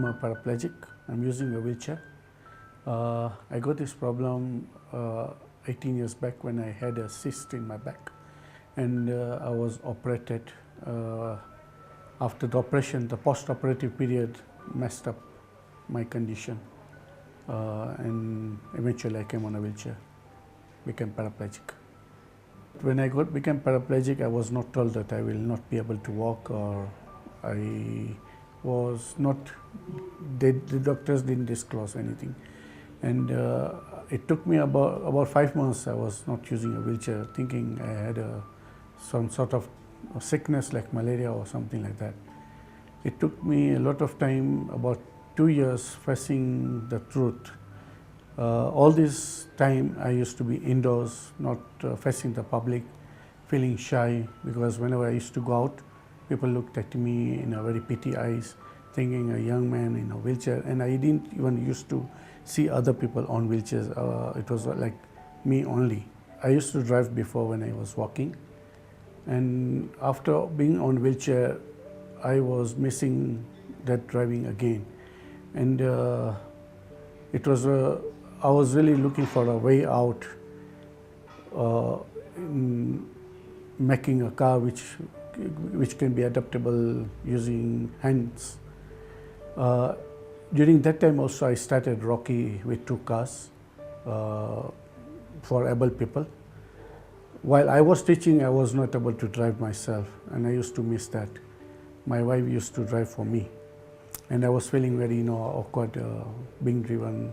I'm a paraplegic. I'm using a wheelchair. I got this problem 18 years back when I had a cyst in my back, and I was operated. After the operation, the post-operative period messed up my condition, and eventually I came on a wheelchair, became paraplegic. When I became paraplegic, I was not told that I will not be able to walk, or I was not, the doctors didn't disclose anything. And it took me about 5 months. I was not using a wheelchair, thinking I had some sort of sickness like malaria or something like that. It took me a lot of time, about 2 years, facing the truth. All this time I used to be indoors, not facing the public, feeling shy, because whenever I used to go out, people looked at me in a very pity eyes, thinking a young man in a wheelchair, and I didn't even used to see other people on wheelchairs. It was like me only. I used to drive before when I was walking, and after being on wheelchair, I was missing that driving again, and it was I was really looking for a way out in making a car which can be adaptable using hands. During that time also I started Rocky with 2 cars for able people. While I was teaching, I was not able to drive myself, and I used to miss that. My wife used to drive for me, and I was feeling very awkward being driven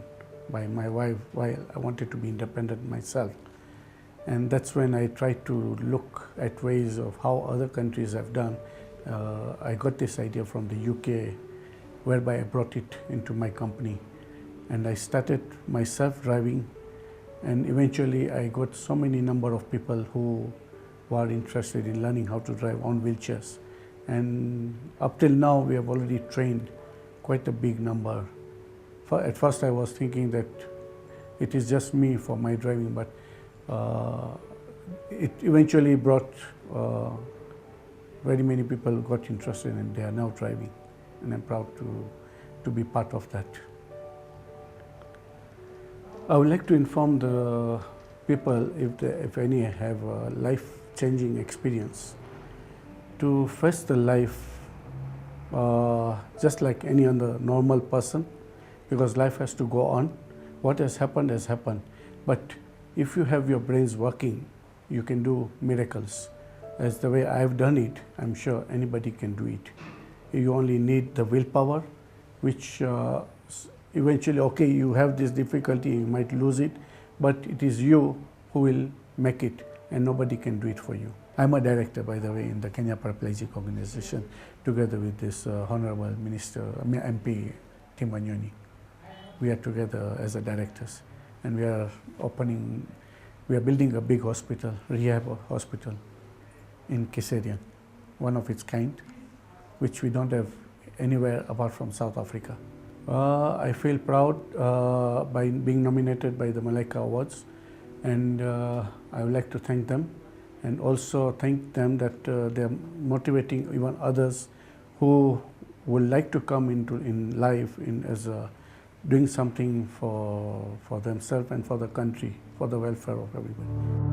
by my wife while I wanted to be independent myself. And that's when I tried to look at ways of how other countries have done. I got this idea from the UK, whereby I brought it into my company, and I started myself driving, and eventually I got so many number of people who were interested in learning how to drive on wheelchairs, and up till now we have already trained quite a big number. At first I was thinking that it is just me for my driving, but it eventually brought very many people who got interested, and they are now driving, and I'm proud to be part of that. I would like to inform the people, if any have a life-changing experience, to face the life just like any other normal person, because life has to go on. What has happened has happened, but if you have your brains working, you can do miracles. As the way I've done it, I'm sure anybody can do it. You only need the willpower, which eventually, okay, you have this difficulty, you might lose it, but it is you who will make it, and nobody can do it for you. I'm a director, by the way, in the Kenya Paraplegic Organization, together with this Honorable Minister, MP Tim Wanyoni. We are together as a directors, and we are building a big hospital, rehab hospital in Kiserian, one of its kind, which we don't have anywhere apart from South Africa. I feel proud by being nominated by the Malaika Awards, and I would like to thank them, and also thank them that they are motivating even others who would like to come in life as doing something for themselves and for the country, for the welfare of everybody.